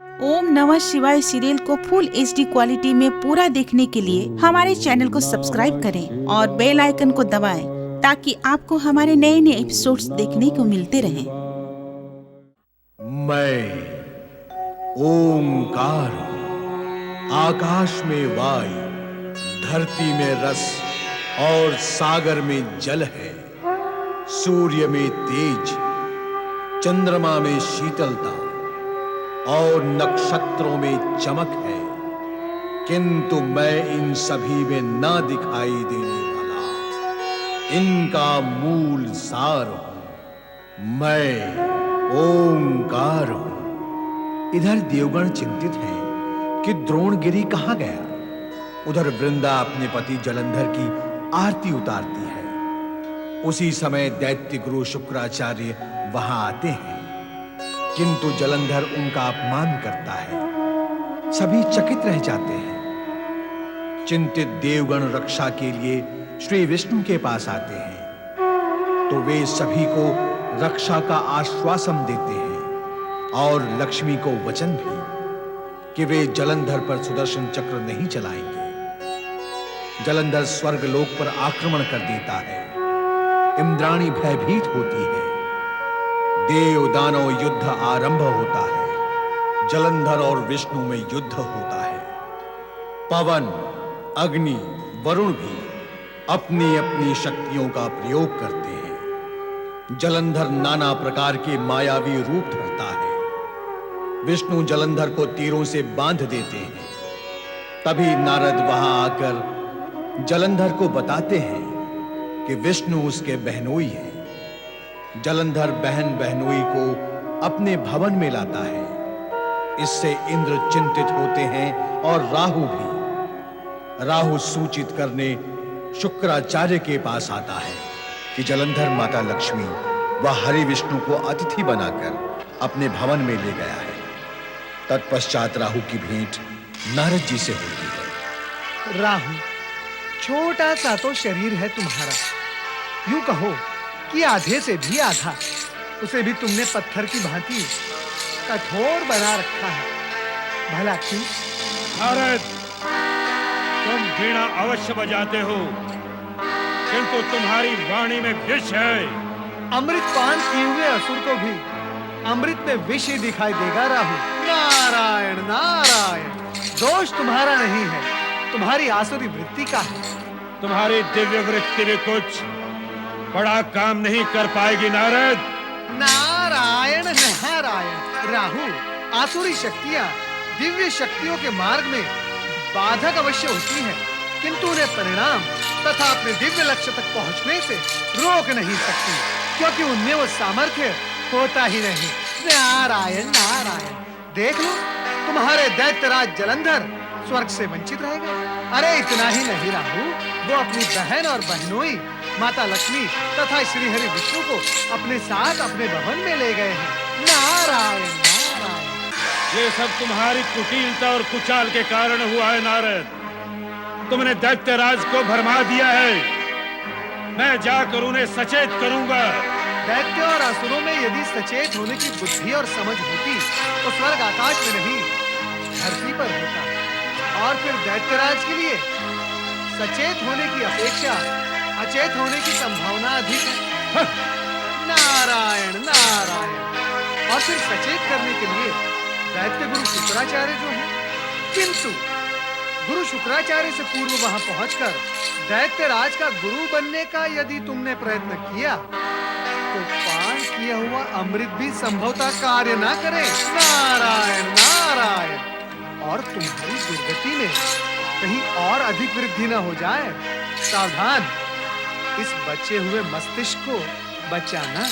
ओम नमः शिवाय सीरियल को फुल HD क्वालिटी में पूरा देखने के लिए हमारे चैनल को सब्सक्राइब करें और बेल आइकन को दबाएं ताकि आपको हमारे नए नए एपिसोड्स देखने को मिलते रहें। मैं ओंकार हूं। आकाश में वायु, धरती में रस और सागर में जल है। सूर्य में तेज, चंद्रमा में शीतलता और नक्षत्रों में चमक है, किंतु मैं इन सभी में ना दिखाई देने वाला इनका मूल सार हूं। मैं ओंकार हूं। इधर देवगण चिंतित हैं कि द्रोणगिरि कहां गया। उधर वृंदा अपने पति जलंधर की आरती उतारती है। उसी समय दैत्य गुरु शुक्राचार्य वहां आते हैं, किंतु जलंधर उनका अपमान करता है। सभी चकित रह जाते हैं। चिंतित देवगण रक्षा के लिए श्री विष्णु के पास आते हैं, तो वे सभी को रक्षा का आश्वासन देते हैं और लक्ष्मी को वचन भी कि वे जलंधर पर सुदर्शन चक्र नहीं चलाएंगे। जलंधर स्वर्गलोक पर आक्रमण कर देता है। इंद्राणी भयभीत होती है। देव दानव युद्ध आरंभ होता है। जलंधर और विष्णु में युद्ध होता है। पवन, अग्नि, वरुण भी अपनी अपनी शक्तियों का प्रयोग करते हैं। जलंधर नाना प्रकार के मायावी रूप धरता है। विष्णु जलंधर को तीरों से बांध देते हैं। तभी नारद वहां आकर जलंधर को बताते हैं कि विष्णु उसके बहनोई हैं। जलंधर बहन बहनोई को अपने भवन में लाता है। इससे इंद्र चिंतित होते हैं और राहु भी। राहु सूचित करने शुक्राचार्य के पास आता है कि जलंधर माता लक्ष्मी व हरि विष्णु को अतिथि बनाकर अपने भवन में ले गया है। तत्पश्चात राहु की भेंट नारद जी से होती है। राहु, छोटा सा तो शरीर है तुम्हारा, यूं कहो कि आधे से भी आधा। उसे भी तुमने पत्थर की भांति कठोर बना रखा है। भला क्यों? नारद, तुम वीणा अवश्य बजाते हो, किंतु तुम्हारी वाणी में विष है। अमृत पान किए हुए असुर को भी अमृत में विष ही दिखाई देगा। राहु, नारायण नारायण, दोष तुम्हारा नहीं है, तुम्हारी आसुरी वृत्ति का है। तुम्हारी दिव्य वृत्ति भी कुछ बड़ा काम नहीं कर पाएगी नारद। नारायण नारायण। राहु, आसुरी शक्तियां दिव्य शक्तियों के मार्ग में बाधक अवश्य होती हैं, किंतु उन्हें परिणाम तथा अपने दिव्य लक्ष्य तक पहुंचने से रोक नहीं सकती, क्योंकि उनमें वो सामर्थ्य होता ही नहीं। नारायण नारायण। देख लो, तुम्हारे दैत्यराज जलंधर स्वर्ग से वंचित रह गए। अरे इतना ही नहीं राहु, वो अपनी बहन और बहनोई माता लक्ष्मी तथा श्री हरि विष्णु को अपने साथ अपने भवन में ले गए हैं। नारायण नारायण। ये सब तुम्हारी कुटिलता और कुचाल के कारण हुआ है नारद। तुमने दैत्यराज को भरमा दिया है। मैं जाकर उन्हें सचेत करूंगा। दैत्य और असुरों में यदि सचेत होने की बुद्धि और समझ होती तो स्वर्ग आकाश में नहीं, धरती पर होता। और फिर दैत्यराज के लिए सचेत होने की अपेक्षा अचेत होने की संभावना अधिक है। नारायण नारायण। और फिर सचेत करने के लिए दैत्य गुरु शुक्राचार्य जो है, किंतु गुरु शुक्राचार्य से पूर्व वहां पहुंचकर दैत्यराज का गुरु बनने का यदि तुमने प्रयत्न किया तो पान किया हुआ अमृत भी संभवतः कार्य ना करे। नारायण नारायण। और तुम्हारी दुर्गति में कहीं और अधिक वृद्धि न हो जाए। सावधान, इस बचे हुए मस्तिष्क को बचाना।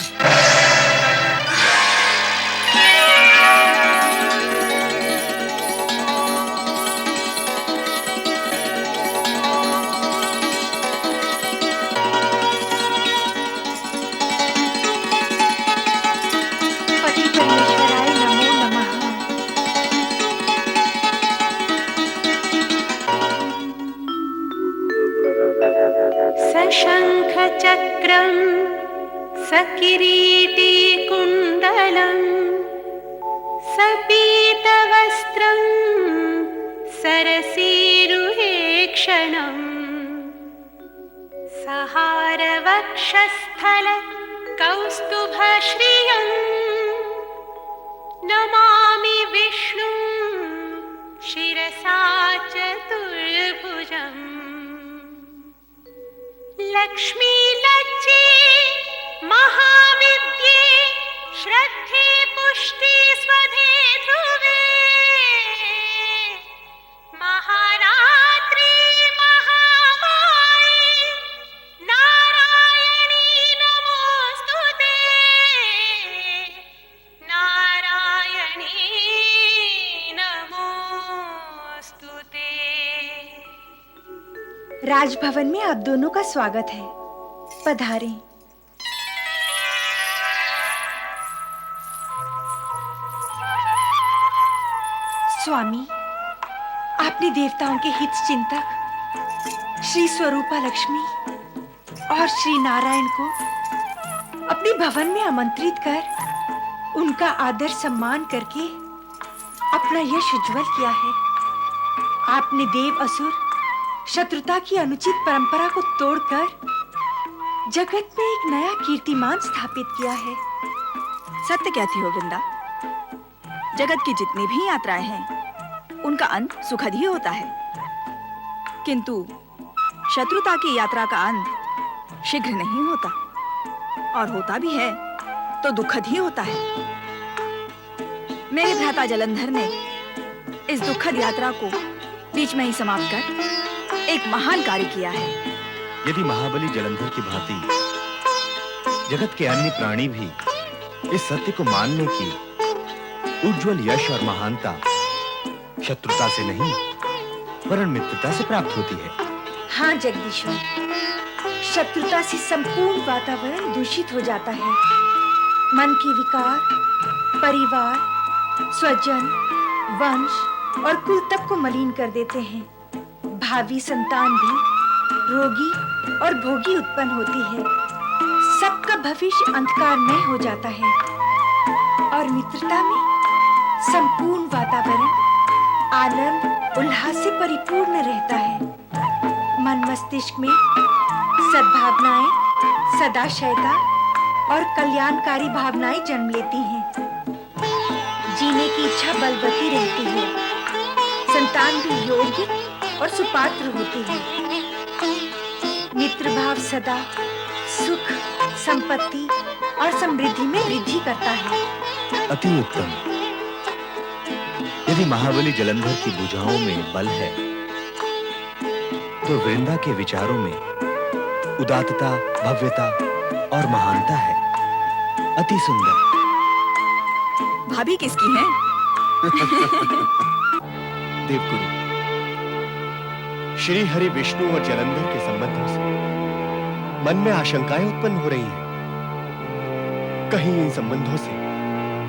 पति परमेश्वराय नमो नमः। सशंख चक्रम सकिरीटी कुंडलम सपीतवस्त्रम सरसीरुहे क्षणम् सहारवक्षस्थल कौस्तुभश्रियम् नमामि विष्णुं शिरसा चतुर्भुजम् लक्ष्मी लज्जे महाविद्ये श्रद्धे पुष्टि स्वधे ध्रुवे महारात्रि महामाये नारायणी नमोस्तुते नारायणी नमोस्तुते। राजभवन में आप दोनों का स्वागत है। पधारें। स्वामी, आपने देवताओं के हित चिंतक श्री स्वरूपा लक्ष्मी और श्री नारायण को अपने भवन में आमंत्रित कर उनका आदर सम्मान करके अपना यश उज्जवल किया है। आपने देव असुर शत्रुता की अनुचित परंपरा को तोड़कर जगत में एक नया कीर्तिमान स्थापित किया है। सत्य कहती हो वृंदा। जगत की जितनी भी यात्राएं हैं उनका अंत सुखद ही होता है, किंतु शत्रुता की यात्रा का अंत शीघ्र नहीं होता, और होता भी है तो दुखद ही होता है। मेरे भ्राता जलंधर ने इस दुखद यात्रा को बीच में ही समाप्त कर एक महान कार्य किया है। यदि महाबली जलंधर की भांति जगत के अन्य प्राणी भी इस सत्य को मानने की उज्जवल यश और महानता शत्रुता से नहीं वरन मित्रता से प्राप्त होती है। हाँ जगदीश्वर, शत्रुता से संपूर्ण वातावरण दूषित हो जाता है। मन के विकार परिवार, स्वजन, वंश और कुल तक को मलिन कर देते हैं। भावी संतान भी रोगी और भोगी उत्पन्न होती है। सबका भविष्य अंधकारमय हो जाता है और मित्रता में संपूर्ण वातावरण आनंद उल्लास से परिपूर्ण रहता है। मन मस्तिष्क में सद्भावनाएं, सदाशयता और कल्याणकारी भावनाएं जन्म लेती हैं। जीने की इच्छा बलवती रहती है। संतान भी योग्य और सुपात्र होती है। मित्र भाव सदा सुख, संपत्ति और समृद्धि में वृद्धि करता है। अति उत्तम। यदि महाबली जलंधर की भुजाओं में बल है तो वृंदा के विचारों में उदात्तता, भव्यता और महानता है। अति सुंदर। भाभी किसकी हैं? देवगुरु, श्री हरि विष्णु और जलंधर के संबंधों से मन में आशंकाएं उत्पन्न हो रही हैं। कहीं इन संबंधों से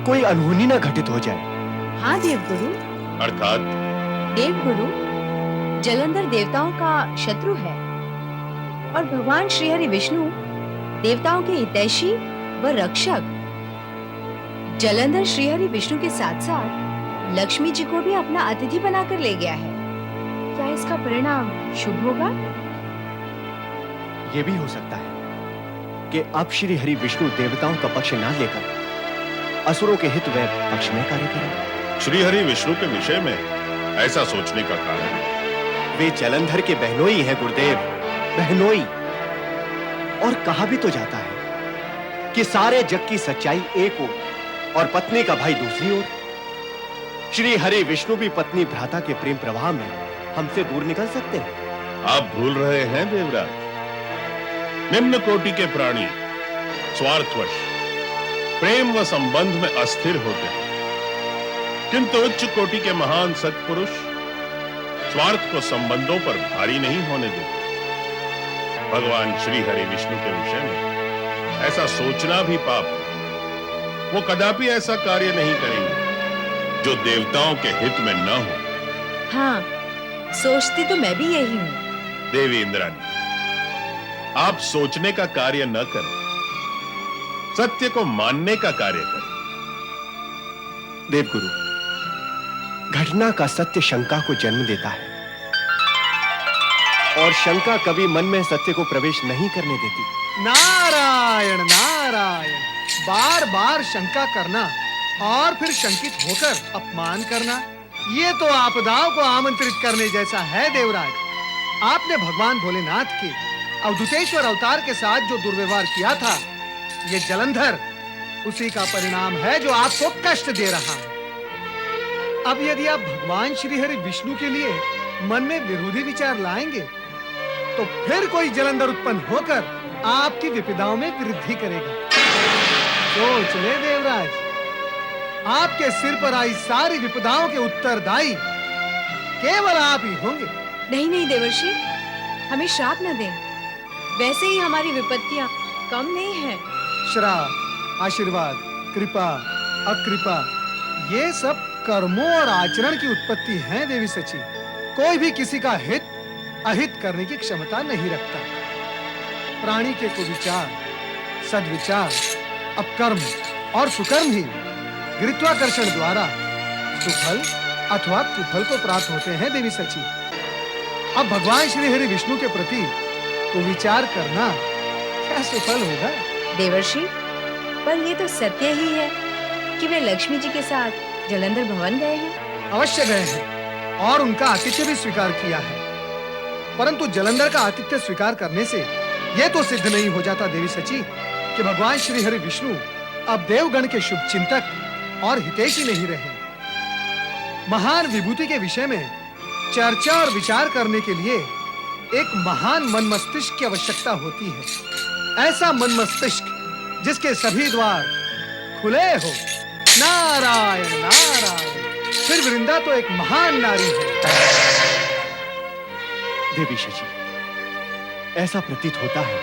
कोई अनहोनी न घटित हो जाए। हाँ देवगुरु। अर्थात देवगुरु, जलंधर देवताओं का शत्रु है और भगवान श्री हरि विष्णु देवताओं के हितैषी व रक्षक। जलंधर श्री हरि विष्णु के साथ साथ लक्ष्मी जी को भी अपना अतिथि बनाकर ले गया है। क्या इसका परिणाम शुभ होगा? यह भी हो सकता है कि अब श्री हरि विष्णु देवताओं का पक्ष न लेकर असुरों के हित व पक्ष में कार्य करें। श्री हरि विष्णु के विषय में ऐसा सोचने का कारण वे जलंधर के बहनोई हैं गुरुदेव, बहनोई। और कहा भी तो जाता है कि सारे जग की सच्चाई एक ओर और पत्नी का भाई दूसरी ओर। श्री हरि विष्णु भी पत्नी भ्राता के प्रेम प्रवाह में हमसे दूर निकल सकते हैं। आप भूल रहे हैं देवराज। निम्न कोटि के प्राणी स्वार्थवश प्रेम व संबंध में अस्थिर होते हैं, किंतु उच्च कोटि के महान सत्पुरुष स्वार्थ को संबंधों पर भारी नहीं होने देते। भगवान श्री हरि विष्णु के विषय में ऐसा सोचना भी पाप है। वो कदापि ऐसा कार्य नहीं करेंगे जो देवताओं के हित में न हो। हाँ, सोचती तो मैं भी यही हूँ। देवी इंद्राणी, आप सोचने का कार्य न करें, सत्य को मानने का कार्य करें। देवगुरु, घटना का सत्य शंका को जन्म देता है। और शंका कभी मन में सत्य को प्रवेश नहीं करने देती। नारायण नारायण, बार बार शंका करना और फिर शंकित होकर अपमान करना, ये तो आपदाओं को आमंत्रित करने जैसा है देवराज। आपने भगवान भोलेनाथ के अवधूतेश्वर अवतार के साथ जो दुर्व्यवहार किया था, ये जलंधर उसी का परिणाम है जो आपको कष्ट दे रहा है। अब यदि आप भगवान श्री हरि विष्णु के लिए मन में विरोधी विचार लाएंगे, तो फिर कोई जलंधर उत्पन्न होकर आपकी विपदाओं में वृद्धि करेगा। सोच ले देवराज, आपके सिर पर आई सारी विपदाओं के उत्तरदायी केवल आप ही होंगे। नहीं नहीं देवर्षि, हमें श्राप न दें। वैसे ही हमारी विपत्तियां कम नहीं है। श्राप, आशीर्वाद, कृपा, अकृपा, ये सब कर्मों और आचरण की उत्पत्ति है देवी सची। कोई भी किसी का हित अहित करने की क्षमता नहीं रखता। प्राणी के कुविचार, सद्विचार, अपकर्म और सुकर्म ही गुरुत्वाकर्षण द्वारा सुफल अथवा कुफल को प्राप्त होते हैं देवी सची। अब भगवान श्री हरि विष्णु के प्रति कुविचार करना क्या सुफल होगा? देवर्षि, पर ये तो सत्य ही है कि वे लक्ष्मी जी के साथ जलंधर भवन गए हैं। अवश्य गए हैं और उनका आतिथ्य भी स्वीकार किया है, परंतु जलंधर का आतिथ्य स्वीकार करने से यह तो सिद्ध नहीं हो जाता देवी सची कि भगवान श्री हरि विष्णु अब देवगण के शुभ चिंतक और हितैषी नहीं रहे। महान विभूति के विषय में चर्चा और विचार करने के लिए एक महान मन मस्तिष्क की आवश्यकता होती है। ऐसा मन मस्तिष्क जिसके सभी द्वार खुले हो। नारायण नारायण, फिर वृंदा तो एक महान नारी है। देवी शची, ऐसा प्रतीत होता है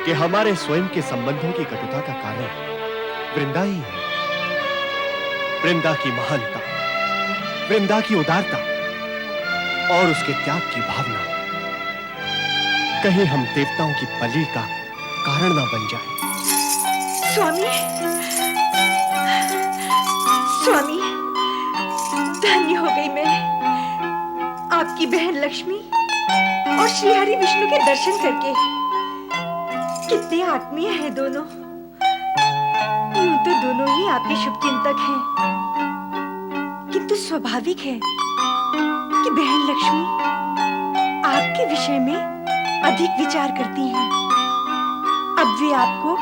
कि हमारे स्वयं के संबंधों की कटुता का कारण वृंदा ही है। वृंदा की महानता, वृंदा की उदारता और उसके त्याग की भावना कहीं हम देवताओं की बलि का कारण ना बन जाए। स्वामी, स्वामी, धन्य हो गई मैं आपकी बहन लक्ष्मी और श्री हरि विष्णु के दर्शन करके। कितने आत्मीय हैं दोनों। यूं तो दोनों ही आपके शुभ चिंतक हैं, किंतु स्वाभाविक है कि बहन लक्ष्मी आपके विषय में अधिक विचार करती हैं। अब वे आपको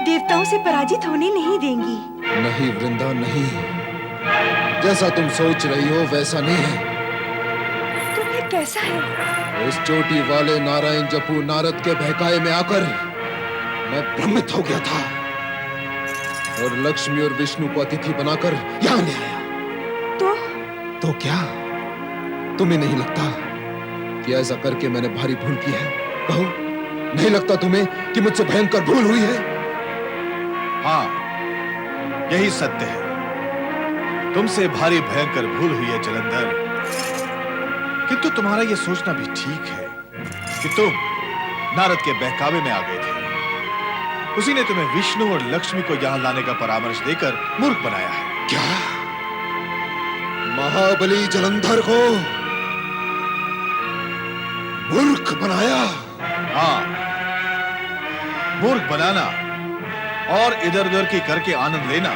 देवताओं से पराजित होने नहीं देंगी। नहीं वृंदा, नहीं। जैसा तुम सोच रही हो वैसा नहीं है। तो फिर कैसा है? इस चोटी वाले नारायण जपू नारद के बहकाए में आकर मैं भ्रमित हो गया था और लक्ष्मी और विष्णु को अतिथि बनाकर यहाँ ले आया। तो क्या तुम्हें नहीं लगता कि ऐसा करके मैंने भारी भूल की है? कहो, नहीं लगता तुम्हें कि मुझसे भयंकर भूल हुई है? हाँ, यही सत्य है। तुमसे भारी भयंकर भूल हुई है जलंधर। किंतु तुम्हारा यह सोचना भी ठीक है कि तुम नारद के बहकावे में आ गए थे। उसी ने तुम्हें विष्णु और लक्ष्मी को यहां लाने का परामर्श देकर मूर्ख बनाया है। क्या महाबली जलंधर को मूर्ख बनाया? हाँ, मूर्ख बनाना और इधर उधर की करके आनंद लेना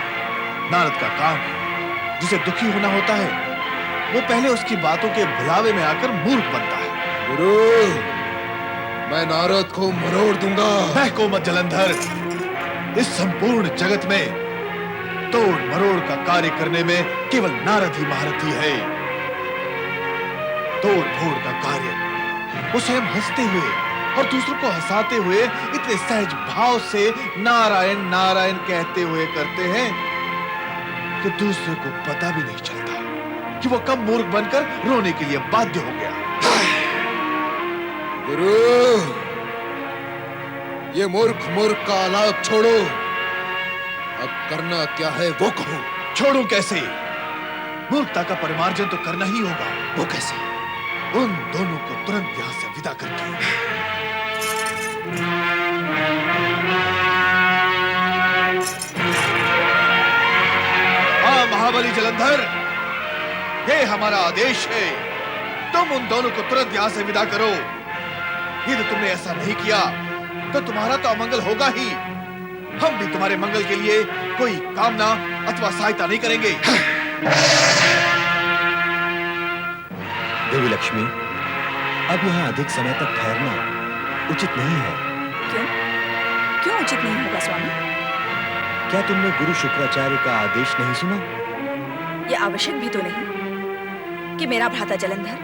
नारद का काम है। जिसे दुखी होना होता है वो पहले उसकी बातों के भुलावे में आकर मूर्ख बनता है। गुरु, मैं नारद को मरोड़ दूंगा। बहको मत जलंधर। इस संपूर्ण जगत में तोड़ मरोड़ का कार्य करने में केवल नारद ही महारथी है। तोड़ फोड़ का कार्य वो स्वयं हंसते हुए और दूसरों को हंसाते हुए इतने सहज भाव से नारायण नारायण कहते हुए करते हैं कि दूसरे को पता भी नहीं चलता कि वो कब मूर्ख बनकर रोने के लिए बाध्य हो गया। गुरु, ये मूर्ख मूर्ख का आलाप छोड़ो। अब करना क्या है वो कहो। छोड़ूं कैसे? मूर्खता का परिमार्जन तो करना ही होगा। वो कैसे? उन दोनों को तुरंत यहां से विदा करके। हाँ महाबली जलंधर, ये हमारा आदेश है। तुम उन दोनों को तुरंत यहाँ से विदा करो। यदि तुमने ऐसा नहीं किया तो तुम्हारा तो अमंगल होगा ही। हम भी तुम्हारे मंगल के लिए कोई कामना अथवा सहायता नहीं करेंगे। देवी लक्ष्मी, अब यहाँ अधिक समय तक ठहरना उचित नहीं है। क्यों? क्यों उचित नहीं होगा स्वामी? क्या तुमने गुरु शुक्राचार्य का आदेश नहीं सुना? यह आवश्यक भी तो नहीं कि मेरा भ्राता जलंधर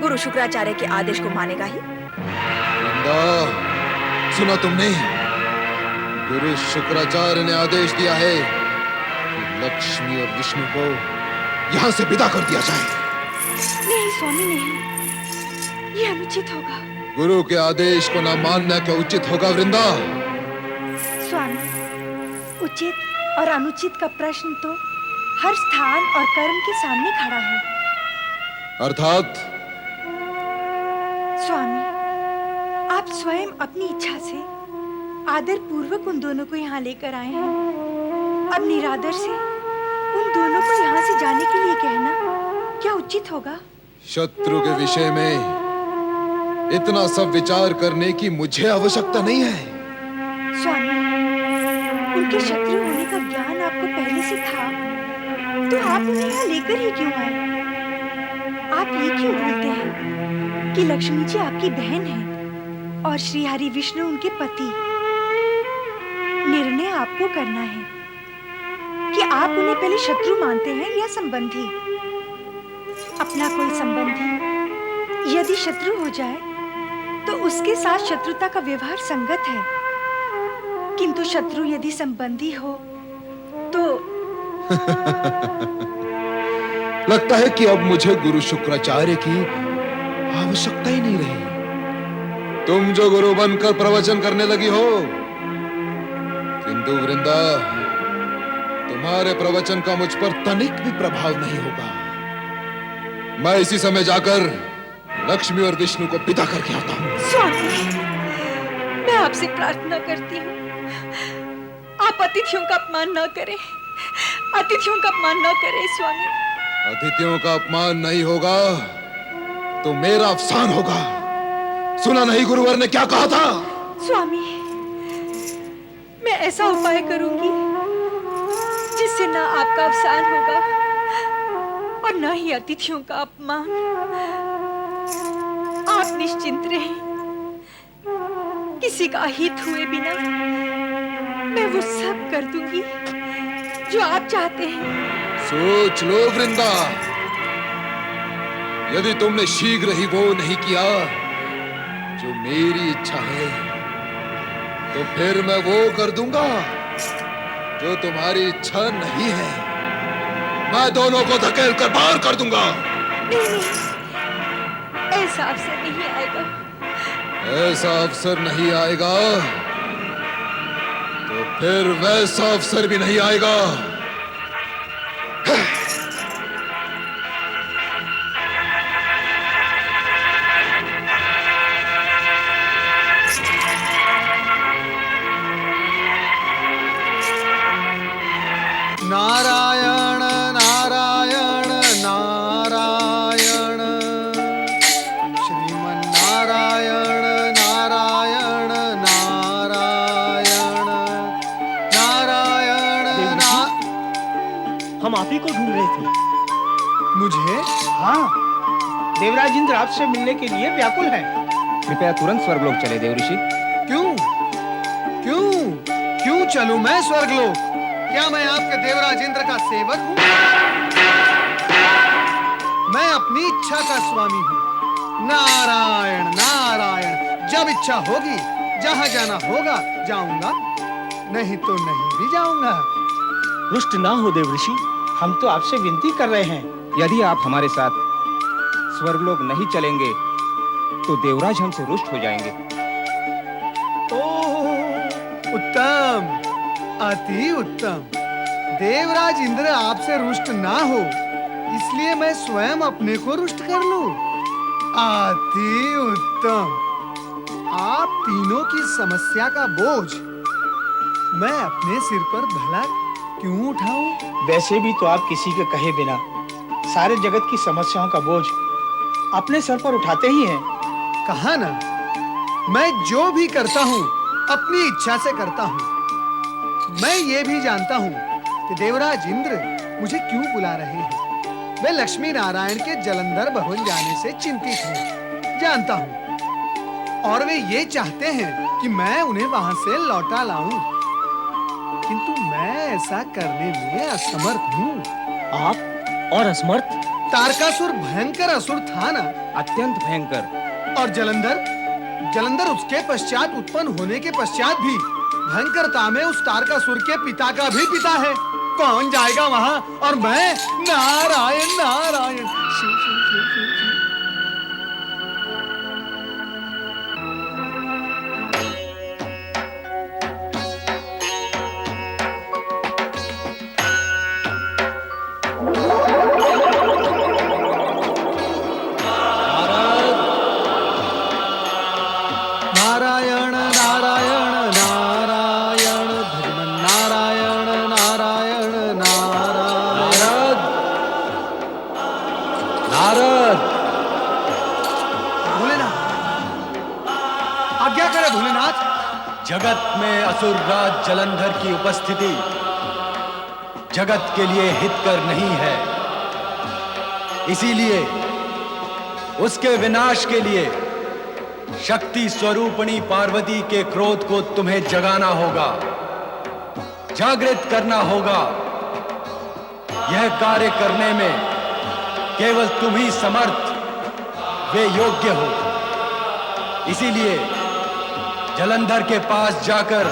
गुरु शुक्राचार्य के आदेश को मानेगा ही। सुना तुमने? गुरु शुक्राचार्य ने आदेश दिया है कि लक्ष्मी और विष्णु को यहाँ से विदा कर दिया जाए। नहीं स्वामी नहीं, ये अनुचित होगा। गुरु के आदेश को न मानना क्या उचित होगा वृंदा? स्वामी, उचित और अनुचित का प्रश्न तो हर स्थान और कर्म के सामने खड़ा है। अर्थात स्वामी, आप स्वयं अपनी इच्छा से आदर पूर्वक उन दोनों को यहाँ लेकर आए हैं। अब निरादर से उन दोनों को यहाँ से जाने के लिए कहना क्या उचित होगा? शत्रु के विषय में इतना सब विचार करने की मुझे आवश्यकता नहीं है। स्वामी, उनके शत्रु होने का ज्ञान आपको पहले से था, तो आप उन्हें यहाँ लेकर ही क्यों आए? आप ये क्यों बोलते हैं कि लक्ष्मी जी आपकी बहन है और श्री हरि विष्णु उनके पति? निर्णय आपको करना है कि आप उन्हें पहले शत्रु मानते हैं या संबंधी। अपना कोई संबंधी यदि शत्रु हो जाए तो उसके साथ शत्रुता का व्यवहार संगत है, किंतु शत्रु यदि संबंधी हो तो लगता है कि अब मुझे गुरु शुक्राचार्य की आवश्यकता ही नहीं रही। तुम जो गुरु बनकर प्रवचन करने लगी हो, किंतु वृंदा, तुम्हारे प्रवचन का मुझ पर तनिक भी प्रभाव नहीं होगा। मैं इसी समय जाकर लक्ष्मी और विष्णु को विदा करके आता हूँ। स्वामी, मैं आपसे प्रार्थना करती हूँ, आप अतिथियों का अपमान न करें। अतिथियों का अपमान न करें स्वामी। अतिथियों का अपमान नहीं होगा तो मेरा अफसान होगा। सुना नहीं गुरुवर ने क्या कहा था? स्वामी, मैं ऐसा उपाय करूंगी जिससे ना आपका अवसान होगा और ना ही अतिथियों का अपमान। आप निश्चिंत रहें, किसी का हित हुए बिना मैं वो सब कर दूंगी जो आप चाहते हैं। सोच लो वृंदा, यदि तुमने शीघ्र ही वो नहीं किया जो मेरी इच्छा है, तो फिर मैं वो कर दूंगा जो तुम्हारी इच्छा नहीं है। मैं दोनों को धकेल कर बाहर कर दूंगा। नहीं, ऐसा अवसर नहीं आएगा। ऐसा अवसर नहीं आएगा तो फिर वैसा अवसर भी नहीं आएगा। नारायण नारायण नारायण, श्रीमन नारायण नारायण नारायण नारायण हम आप ही को ढूंढ रहे थे। मुझे? हाँ, देवराज इंद्र आपसे मिलने के लिए व्याकुल हैं। कृपया तुरंत स्वर्गलोक चले देव ऋषि। क्यों क्यों क्यों चलूं मैं स्वर्गलोक? क्या मैं आपके देवराज इंद्र का सेवक हूँ? मैं अपनी इच्छा का स्वामी हूँ। नारायण नारायण, जब इच्छा होगी, जहाँ जाना होगा जाऊंगा, नहीं तो नहीं भी जाऊंगा। रुष्ट ना हो देव ऋषि, हम तो आपसे विनती कर रहे हैं। यदि आप हमारे साथ स्वर्गलोक नहीं चलेंगे तो देवराज हमसे रुष्ट हो जाएंगे। ओह, उत्तम, अति उत्तम। देवराज इंद्र आपसे रुष्ट ना हो, इसलिए मैं स्वयं अपने को रुष्ट कर लूं। अति उत्तम। आप तीनों की समस्या का बोझ मैं अपने सिर पर भला क्यों उठाऊं? वैसे भी तो आप किसी के कहे बिना सारे जगत की समस्याओं का बोझ अपने सर पर उठाते ही हैं। कहा ना, मैं जो भी करता हूँ अपनी इच्छा से करता हूँ। मैं ये भी जानता हूँ कि देवराज इंद्र मुझे क्यों बुला रहे हैं। वे लक्ष्मी नारायण के जलंधर भवन जाने से चिंतित हैं, जानता हूँ। और वे ये चाहते हैं कि मैं उन्हें वहां से लौटा लाऊं, किंतु मैं ऐसा करने में असमर्थ हूँ। आप और असमर्थ? तारकासुर भयंकर असुर था ना? अत्यंत भयंकर। और जलंधर उसके पश्चात उत्पन्न होने के पश्चात भी भयंकरता में उस तारकासुर के पिता का भी पिता है। कौन जाएगा वहां? और मैं नारायण नारायण शिव शिव शिव शिव शिव। नारायण नारायण नारायण भगवान नारायण नारायण नारायण। नारद, भोलेनाथ, आज्ञा करे भोलेनाथ। जगत में असुरराज जलंधर की उपस्थिति जगत के लिए हितकर नहीं है। इसीलिए उसके विनाश के लिए शक्ति स्वरूपिणी पार्वती के क्रोध को तुम्हें जगाना होगा, जागृत करना होगा। यह कार्य करने में केवल तुम ही समर्थ वे योग्य हो। इसीलिए जलंधर के पास जाकर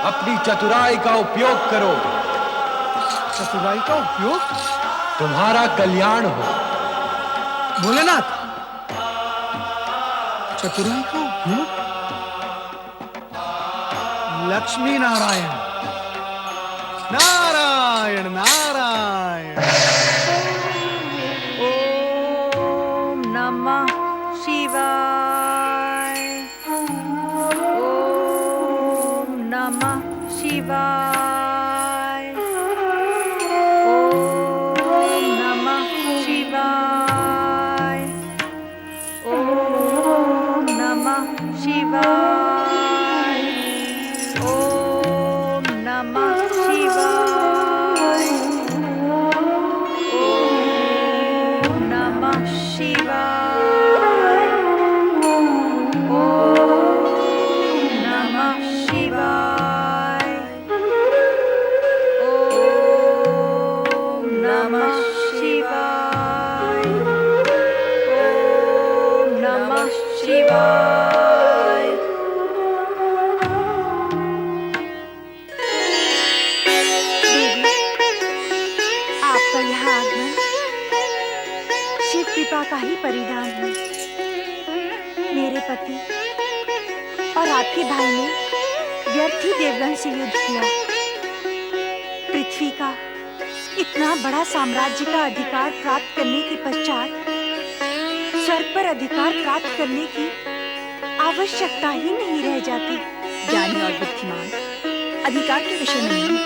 अपनी चतुराई का उपयोग करो। चतुराई का उपयोग? तुम्हारा कल्याण हो। भोलेनाथ, चतुराई का उपयोग? लक्ष्मी नारायण नारायण नारायण। ओम नमः शिवाय। ओम नमः शिवाय। ओम नमः शिवाय। ओम नमः शिवाय। ओम नमः शिवाय। ओम नमः शिवाय। ओम नमः शिवाय। ओम नमः शिवाय। ओम नमः शिवाय। देवी, आपका यह आगमन शिव कृपा का ही परिणाम है। मेरे पति और आपके भाई ने व्यर्थ ही देवगण से युद्ध किया। पृथ्वी का इतना बड़ा साम्राज्य का अधिकार प्राप्त करने के पश्चात स्वर्ग पर अधिकार प्राप्त करने की आवश्यकता ही नहीं रह जाती। ज्ञानी और बुद्धिमान अधिकार के विषय में नहीं,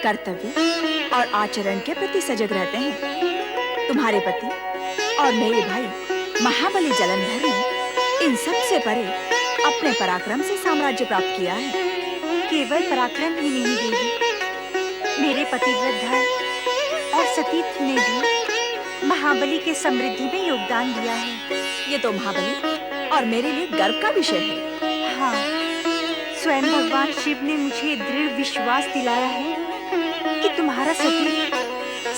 कर्तव्य और आचरण के प्रति सजग रहते हैं। तुम्हारे पति और मेरे भाई महाबली जलंधर ने इन सब से परे अपने पराक्रम से साम्राज्य प्राप्त किया है। केवल पराक्रम ही नहीं देवी, मेरे पतिव्रत धर्म और सतीत्व ने भी महाबली के समृद्धि में योगदान दिया है। ये तो महाबली और मेरे लिए गर्व का विषय है। हाँ, स्वयं भगवान शिव ने मुझे दृढ़ विश्वास दिलाया है कि तुम्हारा सतीत्व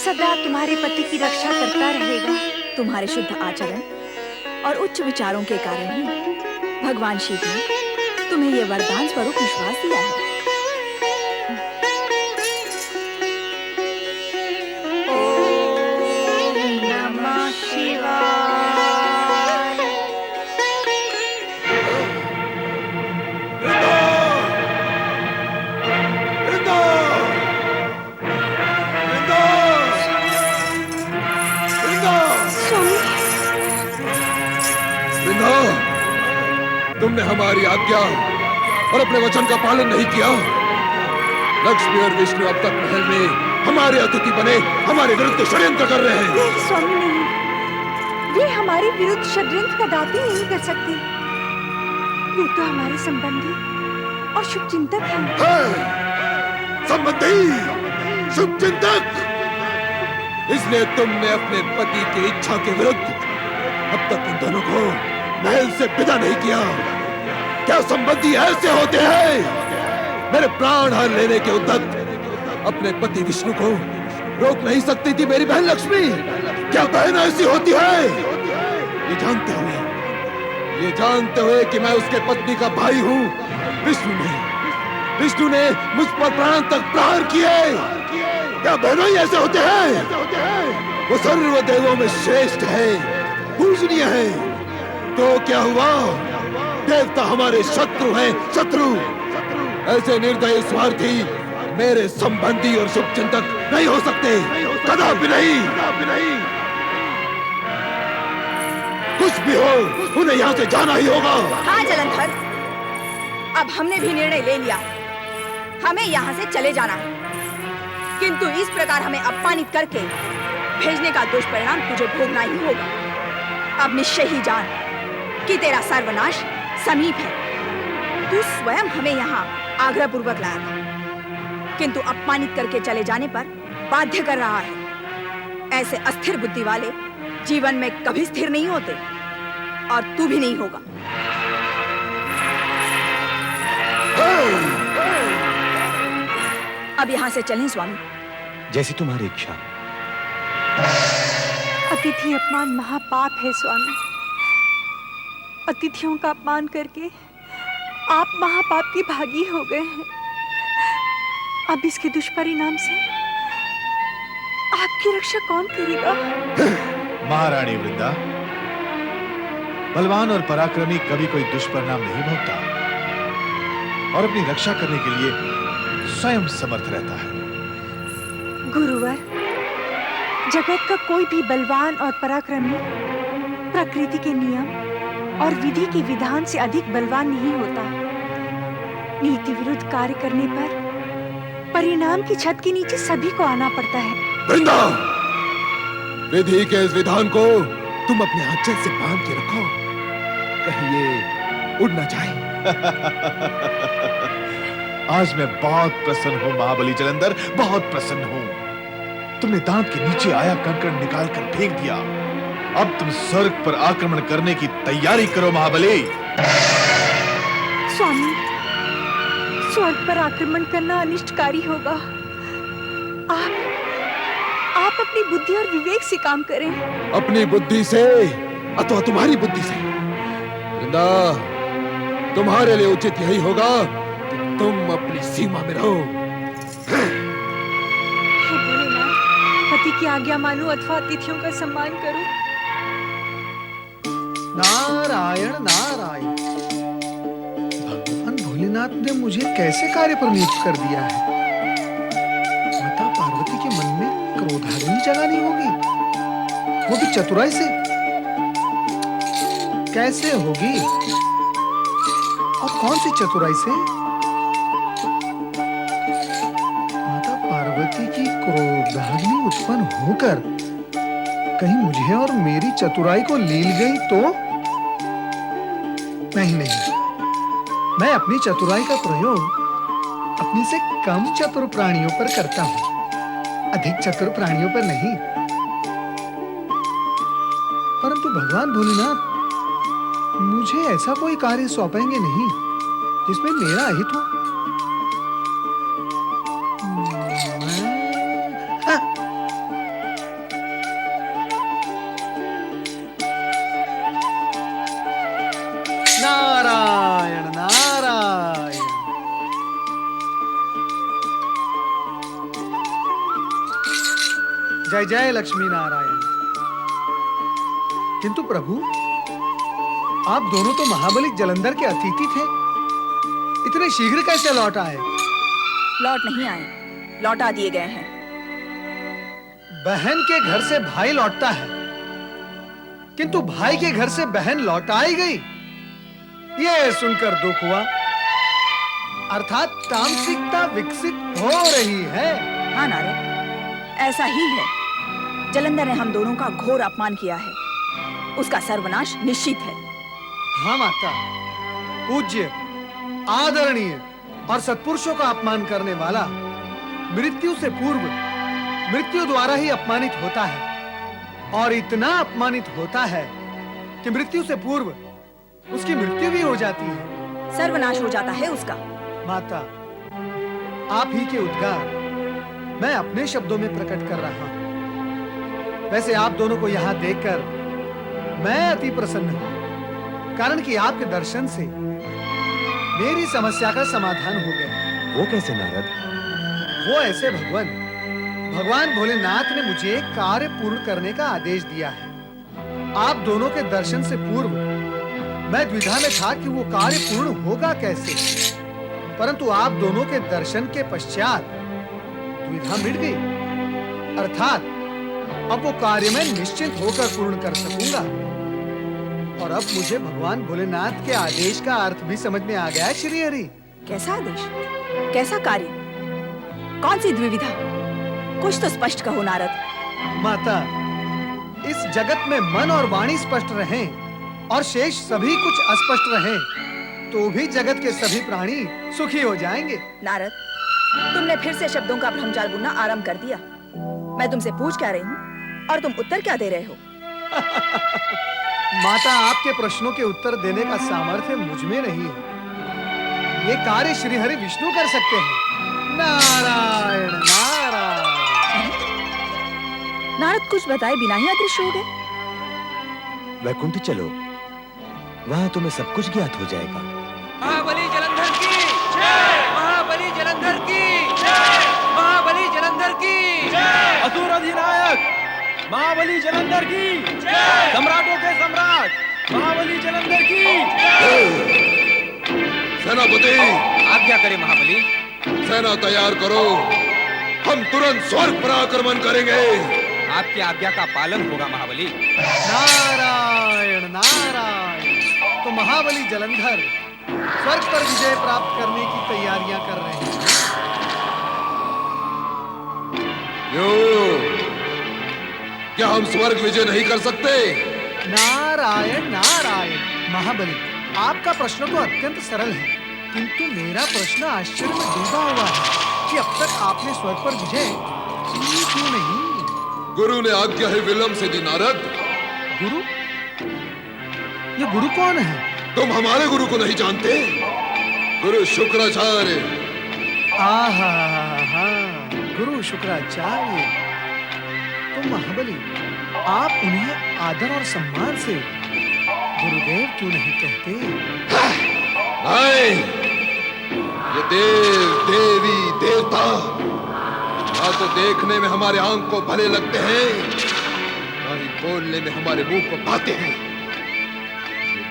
सदा तुम्हारे पति की रक्षा करता रहेगा। तुम्हारे शुद्ध आचरण और उच्च विचारों के कारण ही भगवान शिव ने तुम्हें ये वरदान स्वरूप विश्वास दिया है। ओम नमः शिवाय। तुमने हमारी आज्ञा और अपने वचन का पालन नहीं किया। लक्ष्मी और विष्णु अब तक महल में हमारे अतिथि बने हमारे विरुद्ध षड्यंत्र कर रहे हैं। नहीं स्वामी, नहीं, वे हमारे हमारे विरुद्ध षड्यंत्र का दाती नहीं कर सकते। वे तो हमारे संबंधी और शुभचिंतक हैं। संबंधी, शुभचिंतक, इसलिए तुमने अपने पति की इच्छा के विरुद्ध अब तक इन दोनों को महल से विदा नहीं किया। क्या संबंधी ऐसे होते हैं? मेरे प्राण हर लेने के उद्यत अपने पति विष्णु को रोक नहीं सकती थी मेरी बहन लक्ष्मी। क्या बहन ऐसी होती है? ये जानते हुए कि मैं उसके पत्नी का भाई हूँ, विष्णु ने मुझ पर प्राण तक प्रहार किए। क्या बहनों ही ऐसे होते हैं? वो सर्व देवों में श्रेष्ठ है, पूजनीय है, तो क्या हुआ? देवता हमारे शत्रु हैं, शत्रु। ऐसे निर्दयी स्वार्थी मेरे संबंधी और शुभचिंतक नहीं हो सकते, कदापि नहीं। कुछ भी हो, उन्हें यहाँ से जाना ही होगा। हाँ जलंधर, अब हमने भी निर्णय ले लिया, हमें यहाँ से चले जाना है। किंतु इस प्रकार हमें अपमानित करके भेजने का दुष्परिणाम तुझे भोगना ही होगा। अब निश्चय ही जान कि तेरा सर्वनाश समीप है। तू स्वयं हमें यहाँ आग्रह पूर्वक लाया था, किंतु अपमानित करके चले जाने पर बाध्य कर रहा है। ऐसे अस्थिर बुद्धि वाले जीवन में कभी स्थिर नहीं होते, और तू भी नहीं होगा। अब यहाँ से चलें स्वामी। जैसी तुम्हारी इच्छा। अतिथि अपमान महापाप है स्वामी। अतिथियों का अपमान करके आप महापाप की भागी हो गए हैं। अब इसके दुष्परिणाम से आपकी रक्षा कौन करेगा? महारानी वृंदा, बलवान और पराक्रमी कभी कोई दुष्परिणाम नहीं भोगता और अपनी रक्षा करने के लिए स्वयं समर्थ रहता है। गुरुवर, जगत का कोई भी बलवान और पराक्रमी प्रकृति के नियम और विधि के विधान से अधिक बलवान नहीं होता। नीति विरुद्ध कार्य करने पर परिणाम की छत के नीचे सभी को आना पड़ता है। वृंदा, विधि के इस विधान को तुम अपने आंचल से बांध के रखो, कहीं ये उड़ न जाए। आज मैं बहुत प्रसन्न हूँ महाबली जलंधर, बहुत प्रसन्न हूँ। तुमने दांत के नीचे आया कंकड़ निकाल कर फेंक दिया। अब तुम स्वर्ग पर आक्रमण करने की तैयारी करो महाबली। स्वामी, स्वर्ग पर आक्रमण करना अनिष्टकारी होगा। आप अपनी बुद्धि और विवेक से काम करें। अपनी बुद्धि से अथवा तुम्हारी बुद्धि से? वृंदा, तुम्हारे लिए उचित यही होगा कि तुम अपनी सीमा में रहो। हे भोलेनाथ, पति की आज्ञा मानो अथवा अतिथियों का सम्मान करो। नारायण नारायण, भगवान भोलेनाथ ने मुझे कैसे कार्य पर नियुक्त कर दिया है? माता पार्वती के मन में क्रोधाग्नि जगानी होगी, वो भी चतुराई से। कैसे होगी और कौन सी चतुराई से? माता पार्वती की क्रोधाग्नि उत्पन्न होकर कहीं मुझे और मेरी चतुराई को लील गई तो? नहीं, मैं अपनी चतुराई का प्रयोग अपने से कम चतुर प्राणियों पर करता हूं, अधिक चतुर प्राणियों पर नहीं। परंतु भगवान भोलेनाथ मुझे ऐसा कोई कार्य सौंपेंगे नहीं जिसमें मेरा हित हो। नारायण नारायण, जय जय लक्ष्मी नारायण। किंतु प्रभु, आप दोनों तो महाबली जलंधर के अतिथि थे, इतने शीघ्र कैसे लौट आए? लौट नहीं आए, लौटा दिए गए हैं। बहन के घर से भाई लौटता है, किंतु भाई के घर से बहन लौटाई गई, ये सुनकर दुख हुआ। अर्थात तामसिकता विकसित हो रही है। हाँ नारद, ऐसा ही है। जलंधर ने हम दोनों का घोर अपमान किया है। उसका सर्वनाश निश्चित है। हाँ माता, पूज्य, आदरणीय और सत्पुरुषों का अपमान करने वाला मृत्यु से पूर्व मृत्यु द्वारा ही अपमानित होता है, और इतना अपमानित होता है कि मृत्यु से पूर्व उसकी मृत्यु भी हो जाती है। सर्वनाश हो जाता है उसका। माता, आप ही के उद्गार मैं अपने शब्दों में प्रकट कर रहा हूं। वैसे आप दोनों को यहाँ देखकर मैं अति प्रसन्न हूं, कारण कि आपके दर्शन से मेरी समस्या का समाधान हो गया। वो कैसे नारद? वो ऐसे भगवान भोलेनाथ ने मुझे एक कार्य पूर्ण करने का आदेश दिया है। आप दोनों के दर्शन से पूर्व मैं द्विधा में था कि वो कार्य पूर्ण होगा कैसे, परंतु आप दोनों के दर्शन के पश्चात द्विधा मिट गई। अर्थात अब वो कार्य मैं निश्चिंत होकर पूर्ण कर सकूंगा। और अब मुझे भगवान भोलेनाथ के आदेश का अर्थ भी समझ में आ गया है श्री हरि। कैसा आदेश? कैसा कार्य? कौन सी द्विविधा? कुछ तो स्पष्ट कहो नारद। माता, इस जगत में मन और वाणी स्पष्ट रहें और शेष सभी कुछ अस्पष्ट रहें, तो भी जगत के सभी प्राणी सुखी हो जाएंगे। नारद, तुमने फिर से शब्दों का भ्रमजाल बुनना आरंभ कर दिया। मैं तुमसे पूछ क्या रही हूँ और तुम उत्तर क्या दे रहे हो? माता, आपके प्रश्नों के उत्तर देने का सामर्थ्य मुझ में नहीं है। ये कार्य श्री हरि विष्णु कर सकते हैं। नारायण नारायण। नारद कुछ बताए बिना ही अदृश्य हो गए। वैकुंठ चलो, वहां तुम्हें सब कुछ ज्ञात हो जाएगा। महाबली जलंधर की जय! महाबली जलंधर की जय! महाबली जलंधर की जय! असुर अधिनायक महाबली जलंधर की जय! सम्राटों के सम्राट महाबली जलंधर की जय! सेनापति, आज्ञा करे महाबली। सेना तैयार करो, हम तुरंत स्वर्ग पर आक्रमण करेंगे। आपकी आज्ञा का पालन होगा महाबली। नारायण नारायण। तो महाबली जलंधर स्वर्ग पर विजय प्राप्त करने की तैयारियां कर रहे हैं। क्या हम स्वर्ग विजय नहीं कर सकते? नारायण नारायण। महाबली, आपका प्रश्न तो अत्यंत सरल है, किंतु मेरा प्रश्न आश्चर्य में डूबा हुआ है कि अब तक आपने स्वर्ग पर विजय की क्यों नहीं? गुरु ने आज्ञा ही विलंब से दी नारद। गुरु? ये गुरु कौन है? तुम हमारे गुरु को नहीं जानते? गुरु शुक्राचार्य। आहा, गुरु शुक्राचार्य। तो महाबली, आप उन्हें आदर और सम्मान से गुरुदेव क्यों नहीं कहते? नहीं, ये देव, देवी, देवता ना तो देखने में हमारे आंख को भले लगते हैं, ना ही बोलने में हमारे मुंह को पाते हैं।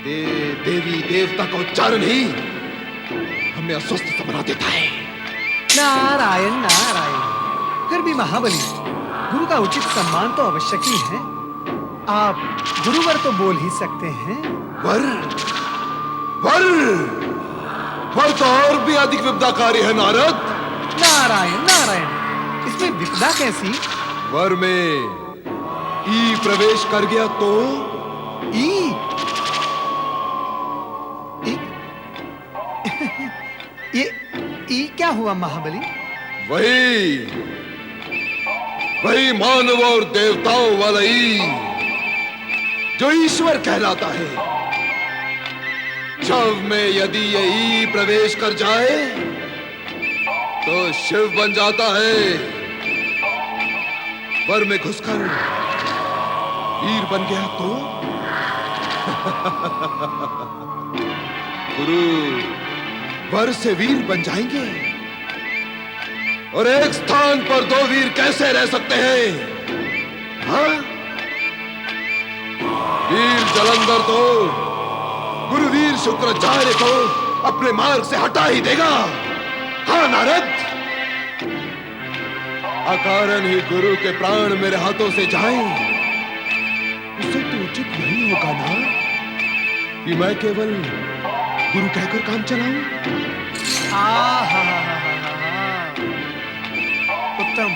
ये देवी देवता का उच्चारण ही हमें अस्वस्थ सा बना देता है। नारायण नारायण। फिर भी महाबली, गुरु का उचित सम्मान तो आवश्यक ही है। आप गुरुवर तो बोल ही सकते हैं। वर? वर? वर तो और भी अधिक विपदाकारी है नारद। नारायण नारायण। इसमें विपदा कैसी? वर में ई प्रवेश कर गया तो? ई? ये ई क्या हुआ महाबली? वही मानव और देवताओं वाला ई, जो ईश्वर कहलाता है। शव में यदि ये ई प्रवेश कर जाए तो शिव बन जाता है। वर में घुसकर वीर बन गया तो? गुरु वर से वीर बन जाएंगे, और एक स्थान पर दो वीर कैसे रह सकते हैं? हाँ? वीर जलंधर तो गुरुवीर शुक्राचार्य को अपने मार्ग से हटा ही देगा। हाँ नारद, अकारण ही गुरु के प्राण मेरे हाथों से जाएं, उससे तो उचित नहीं होगा ना कि मैं केवल गुरु कहकर काम चलाऊं? उत्तम,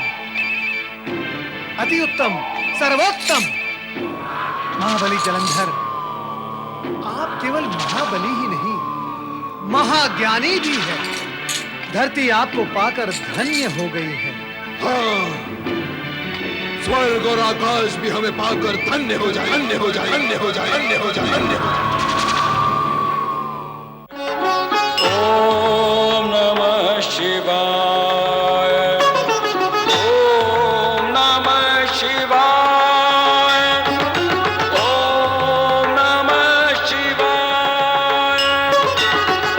अति उत्तम, सर्वोत्तम। महाबली जलंधर, आप केवल महाबली ही नहीं, महाज्ञानी भी है। धरती आपको पाकर धन्य हो गई है। हाँ, स्वर्ग और आकाश भी हमें पाकर धन्य हो जाए, धन्य हो जाए, धन्य हो जाए, धन्य हो जाए, धन्य हो जाए। ओम नमः शिवाय। ओम नमः शिवाय। ओम नमः शिवाय।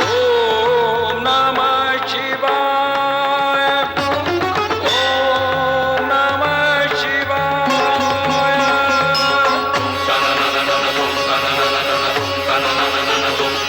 ओम नमः शिवाय। ओम नमः शिवाय। तुम